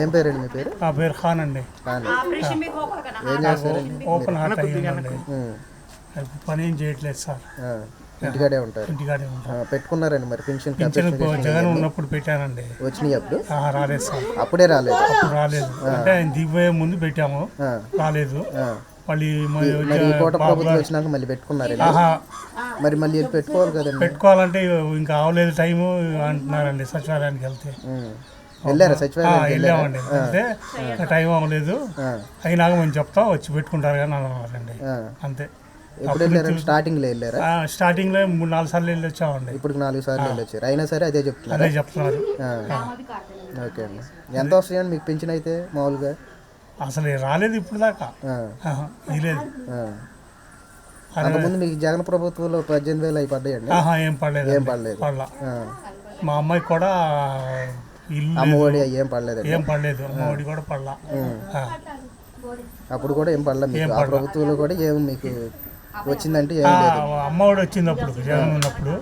ఏం పేరండి మీ పేరు? నా పేరు ఖాన్ అండి. ఏం చేస్తారండి? ఓపెన్ హార్ట్ అయ్యిందండి. పని ఏం చేయట్లేదు సార్. ఇంటికాడే ఉంటారు. ఇంటికాడే ఉంటారు. పెట్టుకున్నారండి మరి పెన్షన్? జగన్ ఉన్నప్పుడు పెట్టానండి. వచ్చినాయి అప్పుడు? రాలేదు సార్. అప్పుడే రాలేదు? అప్పుడు రాలేదు. అంటే ఆయన దిగిపోయే ముందు పెట్టాము, రాలేదు. మళ్ళీ ప్రభుత్వం వచ్చినాక మళ్ళీ పెట్టుకున్నారు. మరి మళ్ళీ వెళ్ళి పెట్టుకోవాలి కదండి. పెట్టుకోవాలంటే ఇంకా అవలేదు టైము అంటున్నారండి. సచివాలయానికి వెళ్తే వెళ్ళారా? సచివాలయం వెళ్ళామండి. అంటే టైం అవ్వలేదు, అయినాక మేము చెప్తాం వచ్చి పెట్టుకుంటారు కానీ అన్నారండి. అంతే. ఎప్పుడు వెళ్ళారు? స్టార్టింగ్ లో వెళ్ళారా? స్టార్టింగ్ లో 3-4 సార్లు వెళ్ళి వచ్చామండి. ఇప్పుడు 4 సార్లు వెళ్ళి వచ్చారు. అయినా సరే అదే చెప్తున్నారు. అదే చెప్తున్నారు. ఓకే అండి. ఎంత వస్తాయండి మీకు పెన్షన్ అయితే మామూలుగా? అసలు రాలేదు ఇప్పుడు దాకా, ఇలేదు. అంతకుముందు మీకు జగన్ ప్రభుత్వంలో 18,000 అవి పడ్డాయండి? ఏం పడలేదు. ఏం పడలేదు. మా అమ్మాయి కూడా అమ్మఒడి ఏం పడలేదు? ఏం పడలేదు. అమ్మఒడి కూడా పడలా. అప్పుడు కూడా ఏం పడలేదు మీకు? ఆ ప్రభుత్వంలో కూడా ఏం మీకు వచ్చిందంటే అమ్మఒడి వచ్చింది అప్పుడు జగన్ ఉన్నప్పుడు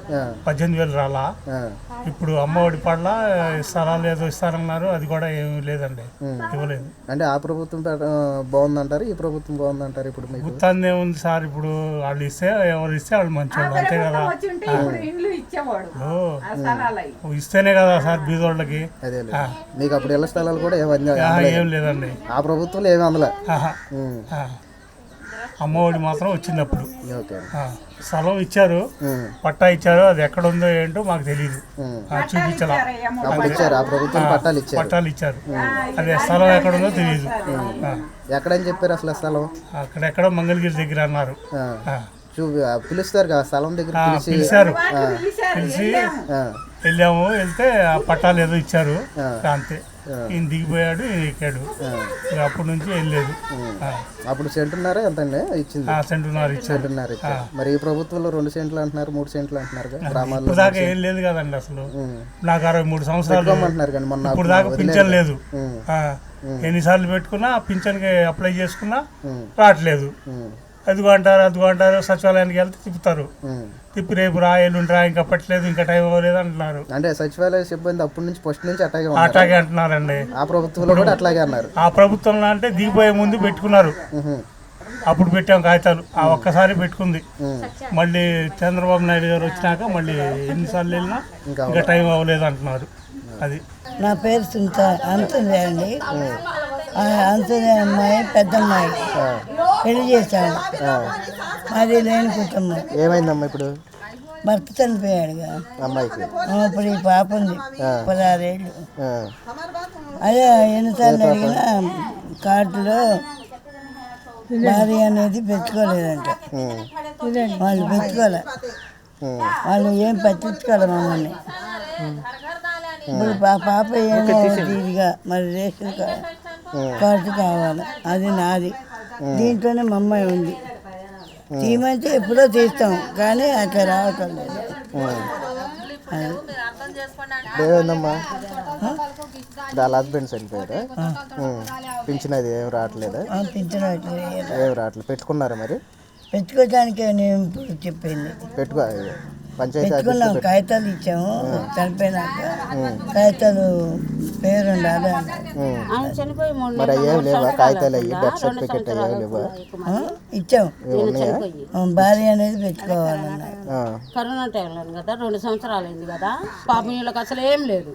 18,000 రాలా. ఇప్పుడు అమ్మఒడి పడలా. ఇస్తారా లేదో ఇస్తారన్నారు, అది కూడా ఏమి లేదండి, ఇవ్వలేదు. అంటే ఆ ప్రభుత్వం బాగుందంటారు, ఈ ప్రభుత్వం బాగుందంటారు? ఇప్పుడు మీకు గుర్తాన్ని ఏముంది సార్, ఇప్పుడు వాళ్ళు ఇస్తే ఎవరు ఇస్తే వాళ్ళు మంచివాళ్ళు, అంతే కదా. ఇస్తేనే కదా సార్ బీదోళ్ళకి. అదే మీకు అప్పుడు ఇళ్ల స్థలాలు కూడా ఏం లేదండి. ఆ ప్రభుత్వంలో ఏమి అందలే. అమ్మఒడి మాత్రం వచ్చింది అప్పుడు. స్థలం ఇచ్చారు, పట్టా ఇచ్చారు, అది ఎక్కడ ఉందో ఏంటో మాకు తెలియదు, చూపించాలా. పట్టాలు ఇచ్చారు, అది స్థలం ఎక్కడ ఉందో తెలియదు. ఎక్కడని చెప్పారు అసలు స్థలం? అక్కడెక్కడో మంగళగిరి దగ్గర అన్నారు. పిలుస్తారు కదా స్థలం దగ్గర? పిలిచారు, పిలిచి వెళ్ళాము. వెళ్తే ఆ పట్టాలు ఏదో ఇచ్చారు, అంతే. ఈయన దిగిపోయాడు, ఈయన ఎక్కాడు. అప్పటి నుంచి వెళ్ళలేదు. అప్పుడు సెంటున్నారా ఎంతండి ఇచ్చింది? సెంటున్నారు ఇచ్చారు. మరి ఈ ప్రభుత్వంలో 2 సెంట్లు అంటున్నారు, 3 సెంట్లు అంటున్నారు గ్రామాల్లో. దాకా ఏం లేదు కదండి అసలు. నాకు 63 సంవత్సరాలు అంటున్నారు కానీ మొన్న ఇప్పుడు దాకా పింఛన్ లేదు. ఎన్నిసార్లు పెట్టుకున్నా పింఛన్కి అప్లై చేసుకున్నా రావట్లేదు. అదిగో అంటారు, సచివాలయానికి వెళ్తే తిప్పుతారు. తిప్పి రేపు రా, ఎల్లుండి రా, ఇంకా పట్టలేదు, ఇంకా టైం అవ్వలేదు అంటున్నారు. అంటే సచివాలయ సిబ్బంది అప్పటి నుంచి ఫస్ట్ నుంచి అట్లాగే అంటున్నారండి. ఆ ప్రభుత్వంలో కూడా అట్లాగే అన్నారు. ఆ ప్రభుత్వంలో అంటే దిగిపోయే ముందు పెట్టుకున్నారు. అప్పుడు పెట్టాం కాగితాలు, ఆ ఒక్కసారి పెట్టుకుంది. మళ్ళీ చంద్రబాబు నాయుడు గారు వచ్చినాక మళ్ళీ ఎన్నిసార్లు వెళ్ళినా ఇంకా టైం అవ్వలేదు అంటున్నారు. అది. నా పేరు సుంత అంతుంది అండి. అంతుంది అమ్మాయి, పెద్దమ్మాయి పెళ్లి చేశాను. అది లేని కుటుంబం. ఏమైందమ్మా ఇప్పుడు? భర్త చనిపోయాడుగా అమ్మాయికి. ఇప్పుడు ఈ పాప ఉంది 16 ఏళ్ళు. అదే ఎన్నిసార్లు అడిగినా కార్డులో భార్య అనేది పెట్టుకోలేదంట. వాళ్ళు పెట్టుకోలే, వాళ్ళు ఏం పట్టించుకోలే మమ్మల్ని. ఇప్పుడు పాప ఏమో ఇదిగా మరి రేషన్ కార్డు కావాలి, అది నాది. దీంట్లోనే మా అమ్మాయి ఉంది. తీమంటే ఎప్పుడో తీస్తాం కానీ అట్లా రావటం లేదు. ఏమైందమ్మా? వాళ్ళ హస్బెండ్ చనిపోయారా? పింఛన్ అది ఏం రావట్లేదా? పింఛన్ ఏం రావట్లేదు. పెట్టుకున్నారా మరి? పెట్టుకోవడానికి నేను ఇప్పుడు చెప్పింది. పెట్టుకున్నాం, కాగితాలు ఇచ్చాము. చనిపోయినాక కాగితాలు పేరు ఉండాలి. మరి అయ్యేవి లేవా కాగితాలు? అయ్యి డెత్ సర్టిఫికెట్ అయ్యేవి లేవా? ఇచ్చాము. భార్య అనేది పెట్టుకోవాలన్నా. కరోనా టైంలో కదా 2 సంవత్సరాలు అయింది కదా, పాపం వీళ్ళకి అసలు ఏం లేదు.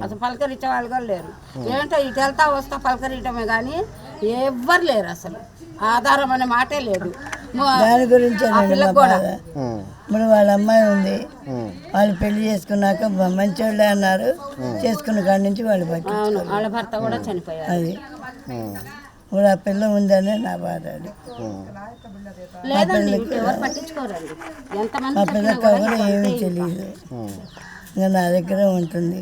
అసలు పలకరించే వాళ్ళు కూడా లేరు. ఏంటో ఇటు వెళ్తా వస్తా పలకరించడమే కానీ ఎవ్వరు లేరు. అసలు ఆధారం అనే మాటే లేదు. దాని గురించి ఇప్పుడు వాళ్ళ అమ్మాయి ఉంది, వాళ్ళు పెళ్లి చేసుకున్నాక మంచోళ్ళే అన్నారు. చేసుకున్న కాడి నుంచి వాళ్ళు వాళ్ళ భర్త కూడా చనిపోయారు. అది ఇప్పుడు ఆ పిల్ల ఉందనే నా బాధ. అది ఆ పిల్లకి ఎవరు ఏమీ తెలియదు, ఇంకా నా దగ్గర ఉంటుంది.